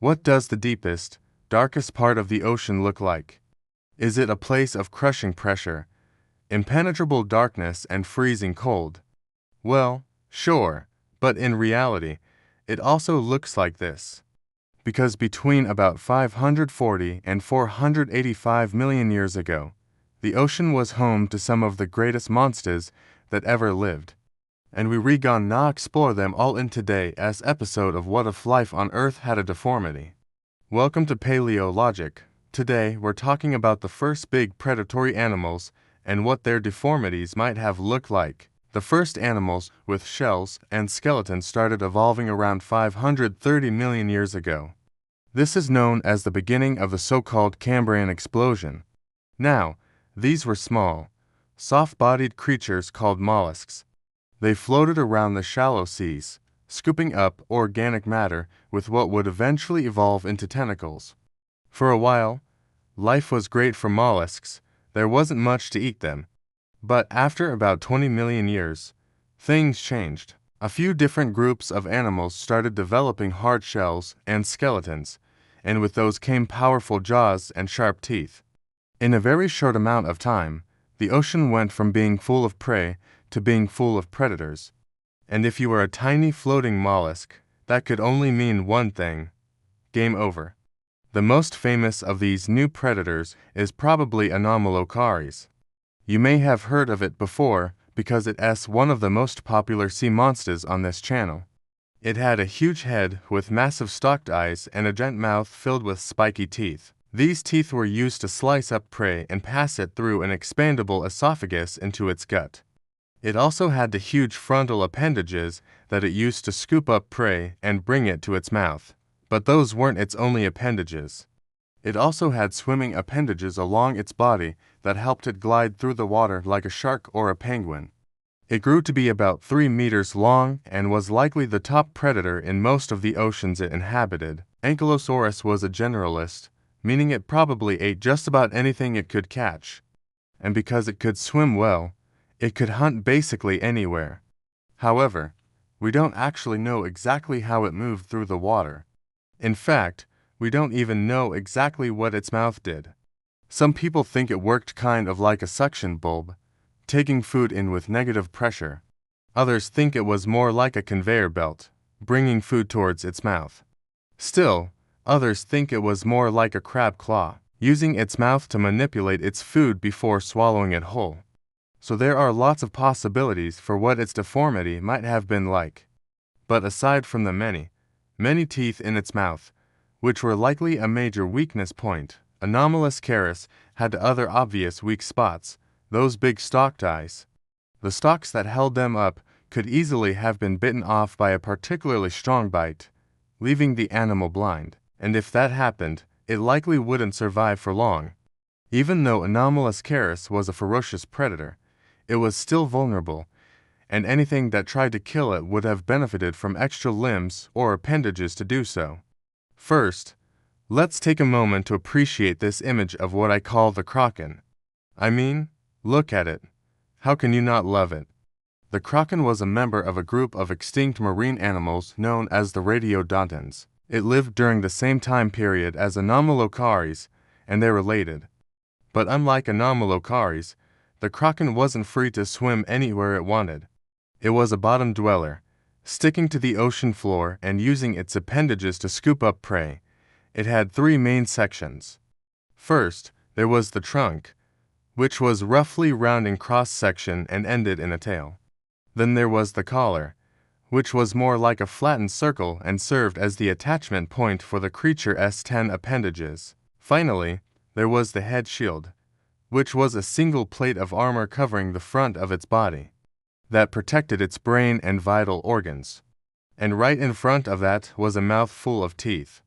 What does the deepest, darkest part of the ocean look like? Is it a place of crushing pressure, impenetrable darkness, and freezing cold? Well, sure, but in reality, it also looks like this. Because between about 540 and 485 million years ago, the ocean was home to some of the greatest monsters that ever lived. And we gonna explore them all in today as episode of What If Life on Earth Had a Deformity. Welcome to Paleontology. Today we're talking about the first big predatory animals and what their deformities might have looked like. The first animals with shells and skeletons started evolving around 530 million years ago. This is known as the beginning of the so-called Cambrian explosion. Now, these were small, soft-bodied creatures called mollusks. They floated around the shallow seas, scooping up organic matter with what would eventually evolve into tentacles. For a while, life was great for mollusks. There wasn't much to eat them. But after about 20 million years, things changed. A few different groups of animals started developing hard shells and skeletons, and with those came powerful jaws and sharp teeth. In a very short amount of time, the ocean went from being full of prey to being full of predators. And if you were a tiny floating mollusk, that could only mean one thing: game over. The most famous of these new predators is probably Anomalocaris. You may have heard of it before because it's one of the most popular sea monsters on this channel. It had a huge head with massive stalked eyes and a giant mouth filled with spiky teeth. These teeth were used to slice up prey and pass it through an expandable esophagus into its gut. It also had the huge frontal appendages that it used to scoop up prey and bring it to its mouth. But those weren't its only appendages. It also had swimming appendages along its body that helped it glide through the water like a shark or a penguin. It grew to be about 3 meters long and was likely the top predator in most of the oceans it inhabited. Ankylosaurus was a generalist, meaning it probably ate just about anything it could catch. And because it could swim well, it could hunt basically anywhere. However, we don't actually know exactly how it moved through the water. In fact, we don't even know exactly what its mouth did. Some people think it worked kind of like a suction bulb, taking food in with negative pressure. Others think it was more like a conveyor belt, bringing food towards its mouth. Still, others think it was more like a crab claw, using its mouth to manipulate its food before swallowing it whole. So there are lots of possibilities for what its deformity might have been like. But aside from the many teeth in its mouth, which were likely a major weakness point, Anomalocaris had other obvious weak spots, those big stalked eyes. The stalks that held them up could easily have been bitten off by a particularly strong bite, leaving the animal blind, and if that happened, it likely wouldn't survive for long. Even though Anomalocaris was a ferocious predator, it was still vulnerable, and anything that tried to kill it would have benefited from extra limbs or appendages to do so. First, let's take a moment to appreciate this image of what I call the kraken. I mean, look at it. How can you not love it? The kraken was a member of a group of extinct marine animals known as the radiodontans. It lived during the same time period as Anomalocaris, and they're related. But unlike Anomalocaris, the kraken wasn't free to swim anywhere it wanted. It was a bottom dweller, sticking to the ocean floor and using its appendages to scoop up prey. It had 3 main sections. First, there was the trunk, which was roughly round in cross-section and ended in a tail. Then there was the collar, which was more like a flattened circle and served as the attachment point for the creature's 10 appendages. Finally, there was the head shield, which was a single plate of armor covering the front of its body that protected its brain and vital organs. And right in front of that was a mouth full of teeth.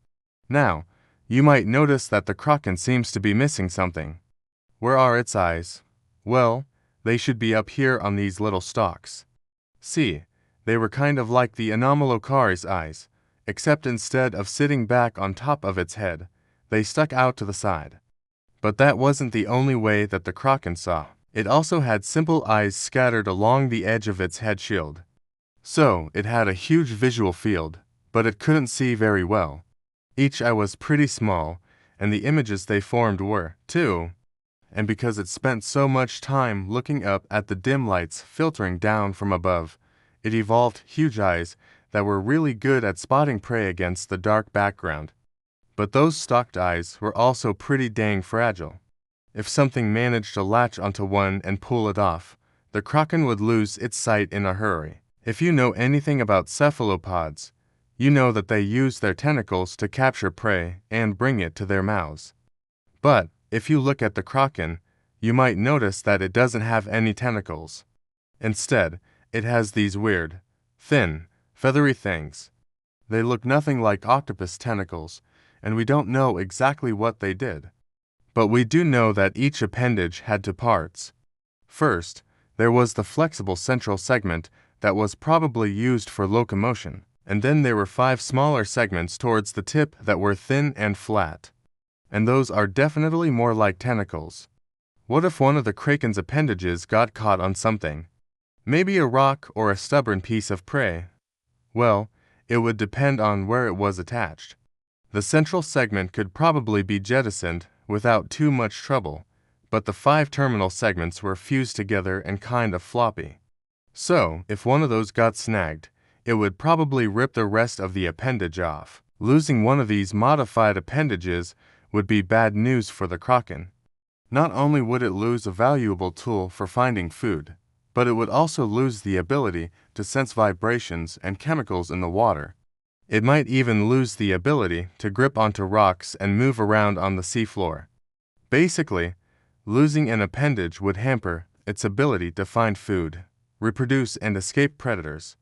Now, you might notice that the kraken seems to be missing something. Where are its eyes? Well, they should be up here on these little stalks. See, they were kind of like the Anomalocaris' eyes, except instead of sitting back on top of its head, they stuck out to the side. But that wasn't the only way that the kraken saw. It also had simple eyes scattered along the edge of its head shield. So, it had a huge visual field, but it couldn't see very well. Each eye was pretty small, and the images they formed were, too. And because it spent so much time looking up at the dim lights filtering down from above, it evolved huge eyes that were really good at spotting prey against the dark background. But those stalked eyes were also pretty dang fragile. If something managed to latch onto one and pull it off, the kraken would lose its sight in a hurry. If you know anything about cephalopods, you know that they use their tentacles to capture prey and bring it to their mouths. But if you look at the kraken, you might notice that it doesn't have any tentacles. Instead, it has these weird, thin, feathery things. They look nothing like octopus tentacles, and we don't know exactly what they did. But we do know that each appendage had two parts. First, there was the flexible central segment that was probably used for locomotion, and then there were 5 smaller segments towards the tip that were thin and flat. And those are definitely more like tentacles. What if one of the kraken's appendages got caught on something? Maybe a rock or a stubborn piece of prey? Well, it would depend on where it was attached. The central segment could probably be jettisoned without too much trouble, but the 5 terminal segments were fused together and kind of floppy. So, if one of those got snagged, it would probably rip the rest of the appendage off. Losing one of these modified appendages would be bad news for the kraken. Not only would it lose a valuable tool for finding food, but it would also lose the ability to sense vibrations and chemicals in the water. It might even lose the ability to grip onto rocks and move around on the seafloor. Basically, losing an appendage would hamper its ability to find food, reproduce, and escape predators.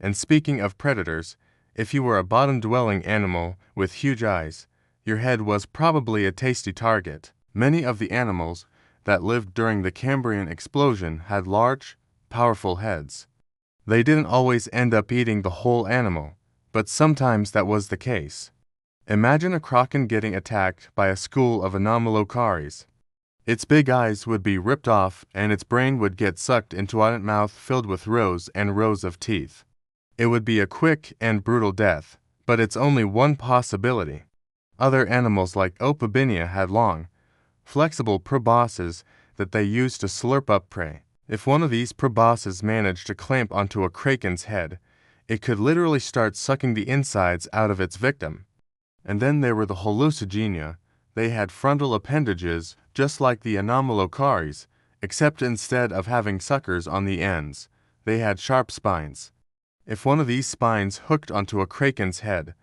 And speaking of predators, if you were a bottom-dwelling animal with huge eyes, your head was probably a tasty target. Many of the animals that lived during the Cambrian explosion had large, powerful heads. They didn't always end up eating the whole animal, but sometimes that was the case. Imagine a kraken getting attacked by a school of anomalocaris. Its big eyes would be ripped off and its brain would get sucked into a mouth filled with rows and rows of teeth. It would be a quick and brutal death, but it's only one possibility. Other animals like Opabinia had long, flexible proboscis that they used to slurp up prey. If one of these proboscis managed to clamp onto a kraken's head, it could literally start sucking the insides out of its victim. And then there were the hallucigenia. They had frontal appendages just like the anomalocaris, except instead of having suckers on the ends, they had sharp spines. If one of these spines hooked onto a kraken's head,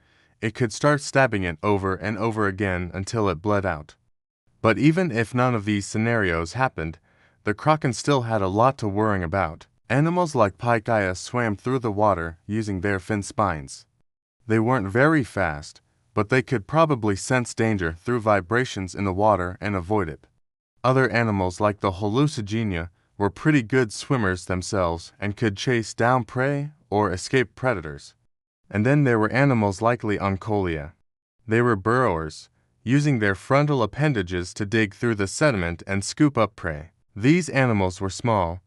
it could start stabbing it over and over again until it bled out. But even if none of these scenarios happened, the kraken still had a lot to worry about. Animals like Pikaia swam through the water using their fin spines. They weren't very fast, but they could probably sense danger through vibrations in the water and avoid it. Other animals like the hallucigenia were pretty good swimmers themselves and could chase down prey or escape predators. And then there were animals like Oncolia. They were burrowers, using their frontal appendages to dig through the sediment and scoop up prey. These animals were small,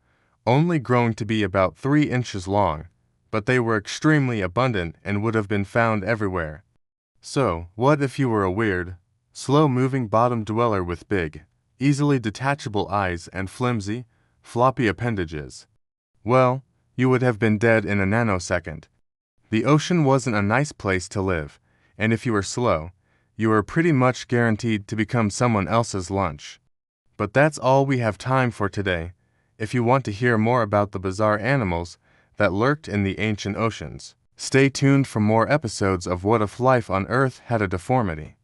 only growing to be about 3 inches long, but they were extremely abundant and would have been found everywhere. So, what if you were a weird, slow-moving bottom dweller with big, easily detachable eyes and flimsy, floppy appendages? Well, you would have been dead in a nanosecond. The ocean wasn't a nice place to live, and if you were slow, you were pretty much guaranteed to become someone else's lunch. But that's all we have time for today. If you want to hear more about the bizarre animals that lurked in the ancient oceans, stay tuned for more episodes of What If Life on Earth Had a Deformity.